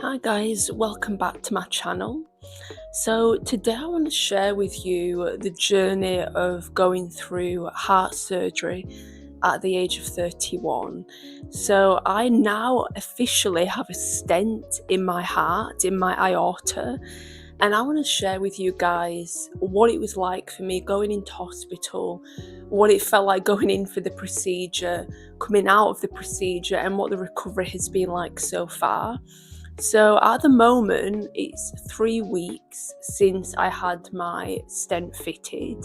Hi guys, welcome back to my channel. So today I want to share with you the journey of going through heart surgery at the age of 31. So I now officially have a stent in my heart, in my aorta, and I want to share with you guys what it was like for me going into hospital, what it felt like going in for the procedure, coming out of the procedure, and what the recovery has been like so far. So at the moment, it's 3 weeks since I had my stent fitted,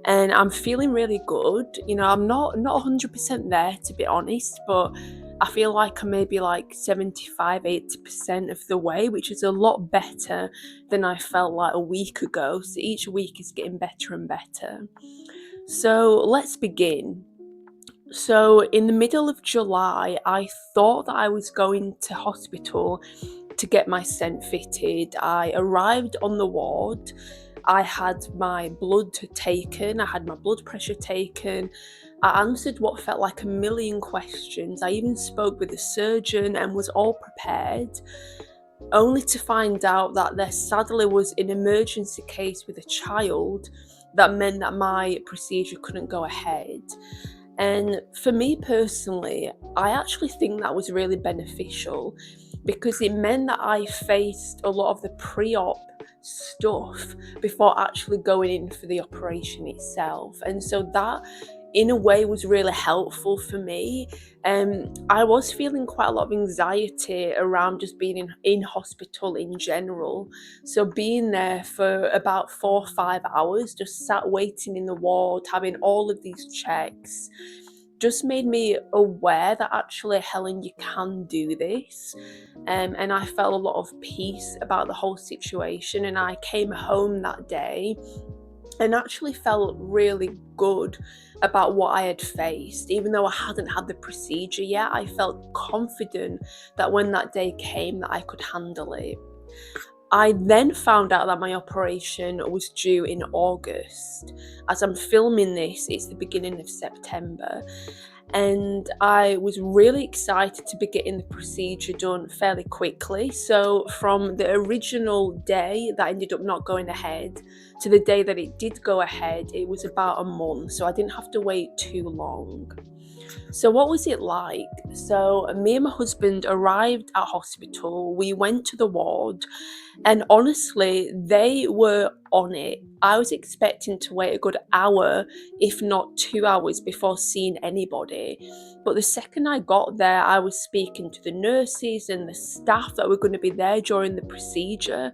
and I'm feeling really good. I'm not 100% there, to be honest, but I feel like I'm maybe like 75-80% of the way, which is a lot better than I felt like a week ago. So each week is getting better and better. So let's begin. So in the middle of July, I thought that I was going to hospital to get my stent fitted. I arrived on the ward. I had my blood taken, I had my blood pressure taken. I answered what felt like a million questions. I even spoke with the surgeon and was all prepared, only to find out that there sadly was an emergency case with a child that meant that my procedure couldn't go ahead. And for me personally, I actually think that was really beneficial because it meant that I faced a lot of the pre-op stuff before actually going in for the operation itself. And so that in a way was really helpful for me. I was feeling quite a lot of anxiety around just being in hospital in general. So being there for about 4 or 5 hours, just sat waiting in the ward, having all of these checks, just made me aware that actually, Helen, you can do this. And I felt a lot of peace about the whole situation. And I came home that day and actually felt really good about what I had faced. Even though I hadn't had the procedure yet, I felt confident that when that day came that I could handle it. I then found out that my operation was due in August. As I'm filming this, it's the beginning of September. And I was really excited to be getting the procedure done fairly quickly. So from the original day that ended up not going ahead to the day that it did go ahead, it was about a month. So I didn't have to wait too long. So what was it like? So me and my husband arrived at hospital. We went to the ward, and honestly, they were on it. I was expecting to wait a good hour, if not 2 hours, before seeing anybody. But the second I got there, I was speaking to the nurses and the staff that were going to be there during the procedure.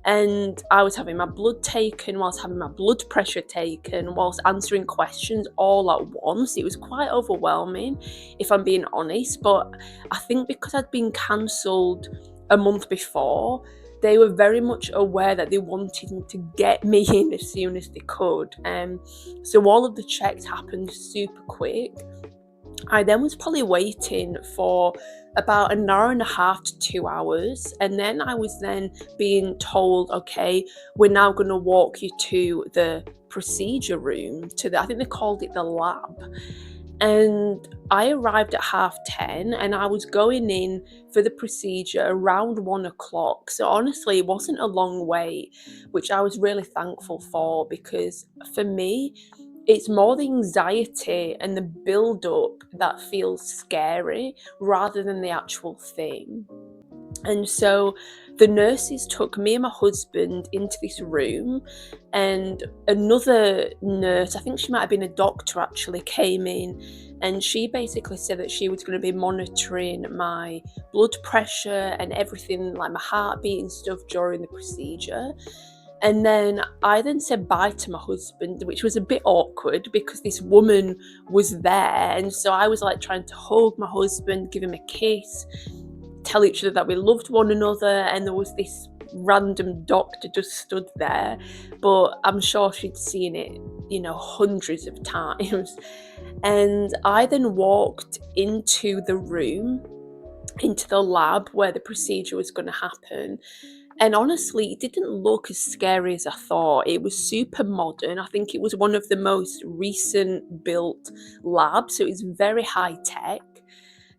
And I was having my blood taken, whilst having my blood pressure taken, whilst answering questions all at once. It was quite overwhelming, if I'm being honest. But I think because I'd been cancelled a month before, they were very much aware that they wanted to get me in as soon as they could. So all of the checks happened super quick. I then was probably waiting for about an hour and a half to 2 hours, and then I was then being told, okay, we're now going to walk you to the procedure room, I think they called it the lab. And I arrived at 10:30, and I was going in for the procedure around 1 o'clock. So honestly, it wasn't a long wait, which I was really thankful for, because for me, it's more the anxiety and the build up that feels scary rather than the actual thing. And so the nurses took me and my husband into this room, and another nurse, I think she might have been a doctor actually, came in, and she basically said that she was going to be monitoring my blood pressure and everything, like my heartbeat and stuff, during the procedure. And then I then said bye to my husband, which was a bit awkward because this woman was there. And so I was like trying to hug my husband, give him a kiss, tell each other that we loved one another. And there was this random doctor just stood there. But I'm sure she'd seen it, hundreds of times. And I then walked into the room, into the lab where the procedure was going to happen. And honestly, it didn't look as scary as I thought. It was super modern. I think it was one of the most recent built labs, so it was very high tech.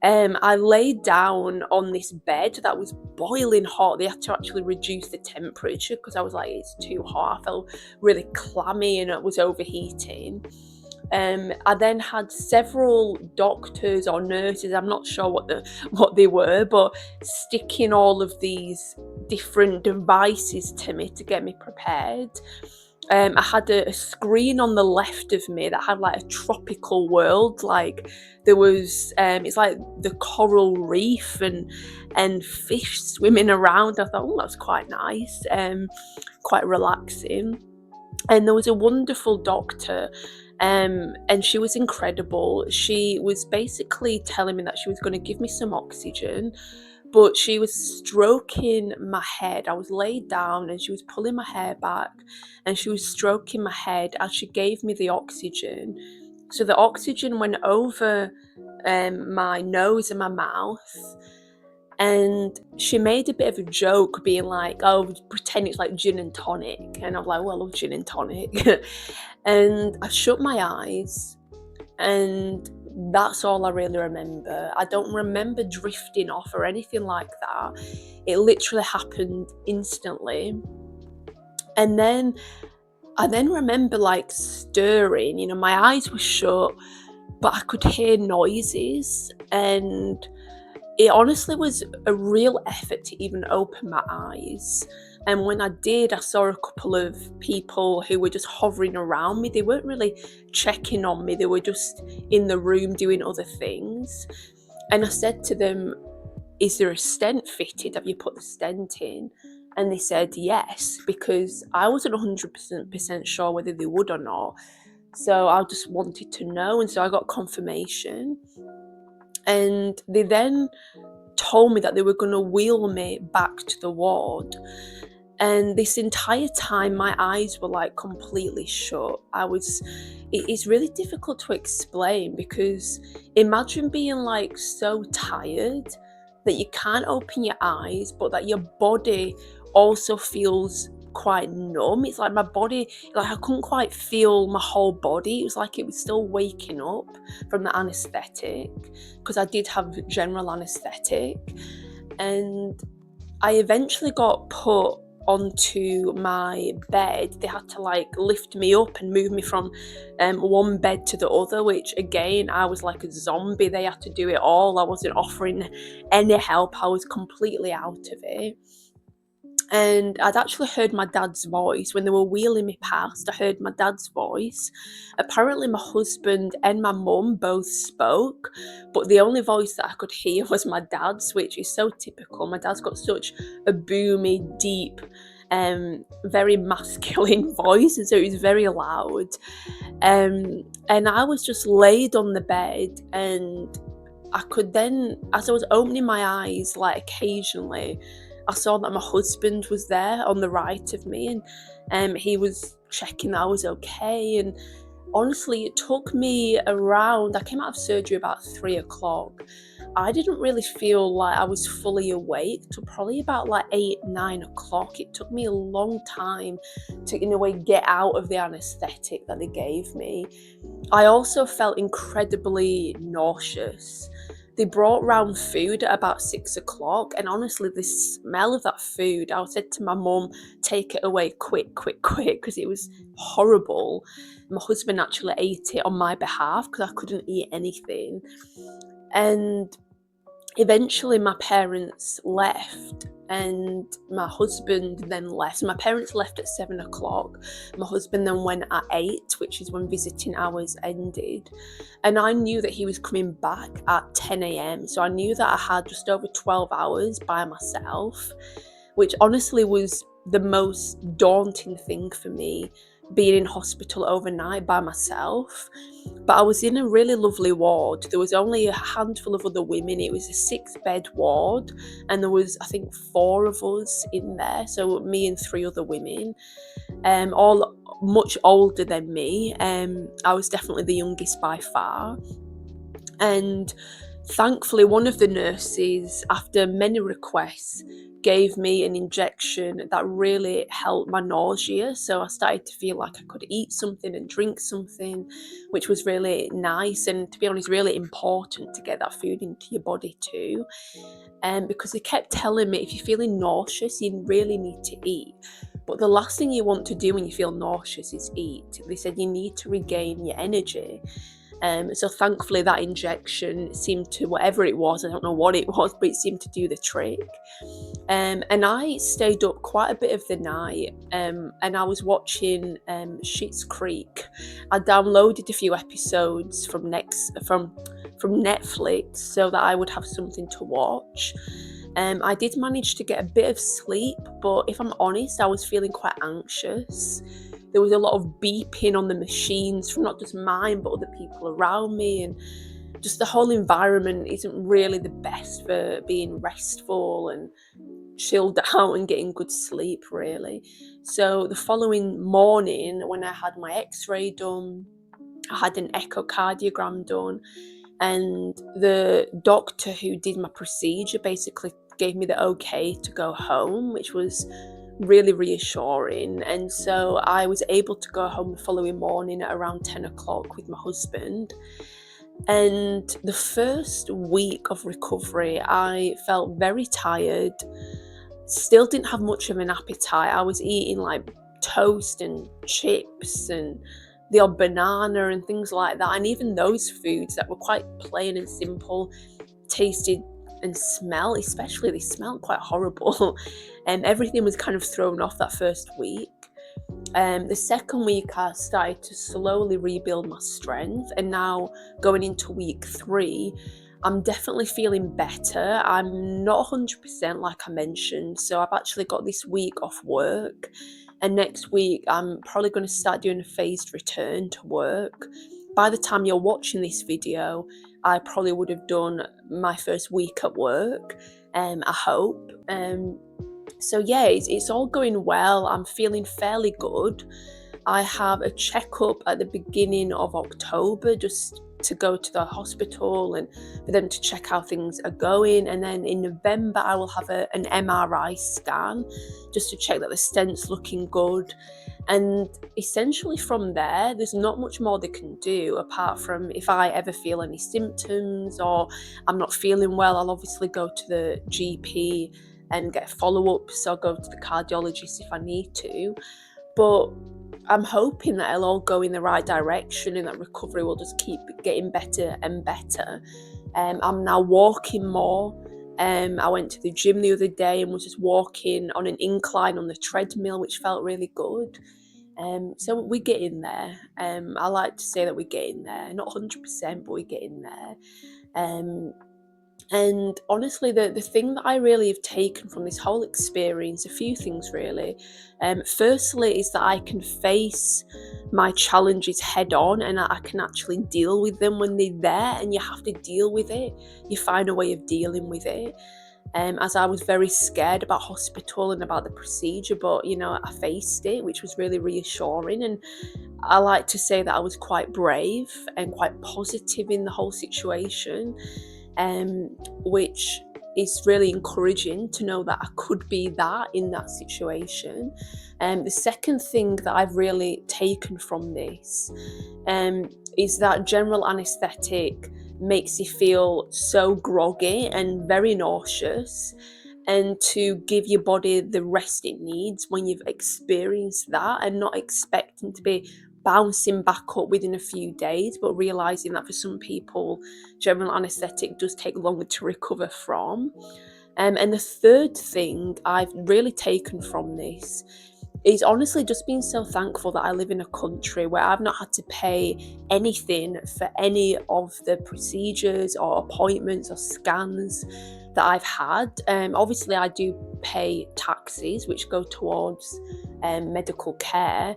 I laid down on this bed that was boiling hot. They had to actually reduce the temperature because I was like, it's too hot. I felt really clammy and it was overheating. I then had several doctors or nurses, I'm not sure what they were, but sticking all of these different devices to me to get me prepared. I had a screen on the left of me that had like a tropical world. Like there was, it's like the coral reef and fish swimming around. I thought, oh, that's quite nice, quite relaxing. And there was a wonderful doctor, and she was incredible. She was basically telling me that she was going to give me some oxygen, but she was stroking my head. I was laid down and she was pulling my hair back and she was stroking my head as she gave me the oxygen. So the oxygen went over my nose and my mouth, and she made a bit of a joke being like, oh, pretend it's like gin and tonic. And I'm like, well, I love gin and tonic. And I shut my eyes, and that's all I really remember. I don't remember drifting off or anything like that. It literally happened instantly. And then I remember like stirring, my eyes were shut, but I could hear noises, and it honestly was a real effort to even open my eyes. And when I did, I saw a couple of people who were just hovering around me. They weren't really checking on me, they were just in the room doing other things. And I said to them, is there a stent fitted? Have you put the stent in? And they said yes, because I wasn't 100% sure whether they would or not. So I just wanted to know, and so I got confirmation. And they then told me that they were going to wheel me back to the ward. And this entire time, my eyes were like completely shut. It's really difficult to explain, because imagine being like so tired that you can't open your eyes, but that your body also feels quite numb. It's like my body, like I couldn't quite feel my whole body. It was like it was still waking up from the anesthetic, because I did have general anesthetic. And I eventually got put onto my bed. They had to like lift me up and move me from one bed to the other, which again, I was like a zombie. They had to do it all. I wasn't offering any help. I was completely out of it. And I'd actually heard my dad's voice when they were wheeling me past. I heard my dad's voice. Apparently my husband and my mum both spoke, but the only voice that I could hear was my dad's, which is so typical. My dad's got such a boomy, deep, very masculine voice, and so it was very loud. And I was just laid on the bed, and I could then, as I was opening my eyes, like occasionally, I saw that my husband was there on the right of me, and he was checking that I was okay. And honestly, it took me around, I came out of surgery about 3 o'clock. I didn't really feel like I was fully awake till probably about like 8, 9 o'clock. It took me a long time to, in a way, get out of the anesthetic that they gave me. I also felt incredibly nauseous. They brought round food at about 6 o'clock, and honestly, the smell of that food, I said to my mum, take it away quick, quick, quick, because it was horrible. My husband actually ate it on my behalf because I couldn't eat anything. And eventually my parents left, and my husband then left. So my parents left at 7 o'clock. My husband then went at 8, which is when visiting hours ended. And I knew that he was coming back at 10 a.m. So I knew that I had just over 12 hours by myself, which honestly was the most daunting thing for me, being in hospital overnight by myself. But I was in a really lovely ward. There was only a handful of other women. It was a 6-bed ward, and there was, I think, 4 of us in there, so me and 3 other women, all much older than me. I was definitely the youngest by far. And Thankfully, one of the nurses, after many requests, gave me an injection that really helped my nausea. So I started to feel like I could eat something and drink something, which was really nice. And to be honest, really important to get that food into your body too. Because they kept telling me if you're feeling nauseous, you really need to eat. But the last thing you want to do when you feel nauseous is eat. They said you need to regain your energy. So thankfully that injection seemed to, whatever it was, I don't know what it was, but it seemed to do the trick. And I stayed up quite a bit of the night, and I was watching Schitt's Creek. I downloaded a few episodes from Netflix so that I would have something to watch. I did manage to get a bit of sleep, but if I'm honest, I was feeling quite anxious. There was a lot of beeping on the machines from not just mine, but other people around me, and just the whole environment isn't really the best for being restful and chilled out and getting good sleep, really. So the following morning, when I had my x-ray done, I had an echocardiogram done, and the doctor who did my procedure basically gave me the okay to go home, which was really reassuring. And so I was able to go home the following morning at around 10 o'clock with my husband. And the first week of recovery, I felt very tired, still didn't have much of an appetite. I was eating like toast and chips and the odd banana and things like that. And even those foods that were quite plain and simple tasted and smell, especially they smelled quite horrible. And everything was kind of thrown off that first week. The second week, I started to slowly rebuild my strength, and now going into week 3, I'm definitely feeling better. I'm not 100% like I mentioned, so I've actually got this week off work, and next week I'm probably going to start doing a phased return to work. By the time you're watching this video, I probably would have done my first week at work, I hope. So yeah, it's all going well. I'm feeling fairly good. I have a checkup at the beginning of October just to go to the hospital and for them to check how things are going. And then in November, I will have an MRI scan just to check that the stent's looking good. And essentially from there, there's not much more they can do apart from if I ever feel any symptoms or I'm not feeling well, I'll obviously go to the GP and get follow-ups. I'll go to the cardiologist if I need to. But I'm hoping that it'll all go in the right direction and that recovery will just keep getting better and better. I'm now walking more. I went to the gym the other day and was just walking on an incline on the treadmill, which felt really good. So we're getting there. I like to say that we're getting there. Not 100%, but we're getting there. And honestly, the thing that I really have taken from this whole experience, a few things really. Firstly, is that I can face my challenges head on and I can actually deal with them when they're there, and you have to deal with it. You find a way of dealing with it. As I was very scared about hospital and about the procedure, but I faced it, which was really reassuring. And I like to say that I was quite brave and quite positive in the whole situation. Which is really encouraging to know that I could be that in that situation. The second thing that I've really taken from this is that general anaesthetic makes you feel so groggy and very nauseous, and to give your body the rest it needs when you've experienced that, and not expecting to be bouncing back up within a few days, but realizing that for some people general anesthetic does take longer to recover from. And the third thing I've really taken from this is honestly just being so thankful that I live in a country where I've not had to pay anything for any of the procedures or appointments or scans that I've had. Obviously I do pay taxes which go towards medical care,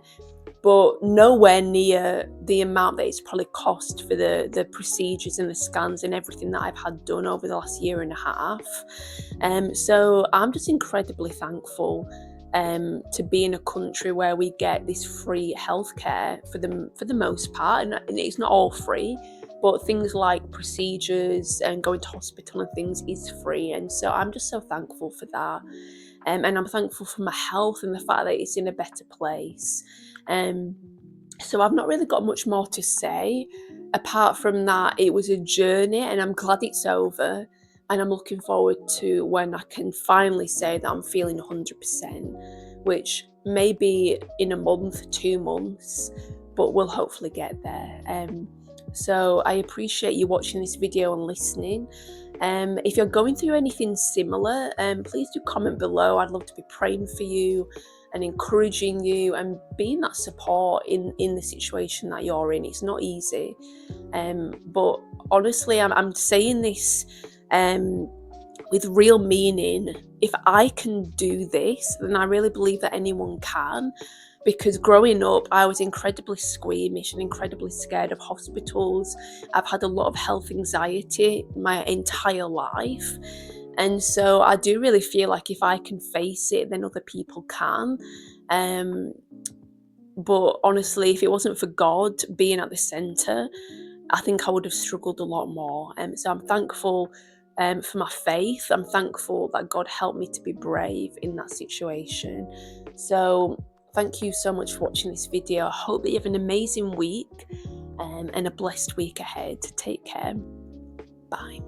but nowhere near the amount that it's probably cost for the procedures and the scans and everything that I've had done over the last year and a half. So I'm just incredibly thankful to be in a country where we get this free healthcare for the most part, and it's not all free. but things like procedures and going to hospital and things is free, and so I'm just so thankful for that. And I'm thankful for my health and the fact that it's in a better place. Um, so I've not really got much more to say. Apart from that, it was a journey and I'm glad it's over. And I'm looking forward to when I can finally say that I'm feeling 100%, which may be in a month, 2 months, but we'll hopefully get there. So I appreciate you watching this video and listening. If you're going through anything similar, please do comment below. I'd love to be praying for you and encouraging you and being that support in the situation that you're in. It's not easy, but honestly, I'm saying this with real meaning. If I can do this, then I really believe that anyone can. Because growing up, I was incredibly squeamish and incredibly scared of hospitals. I've had a lot of health anxiety my entire life. And so I do really feel like if I can face it, then other people can. But honestly, if it wasn't for God being at the centre, I think I would have struggled a lot more. So I'm thankful for my faith. I'm thankful that God helped me to be brave in that situation. So thank you so much for watching this video. I hope that you have an amazing week and a blessed week ahead. Take care. Bye.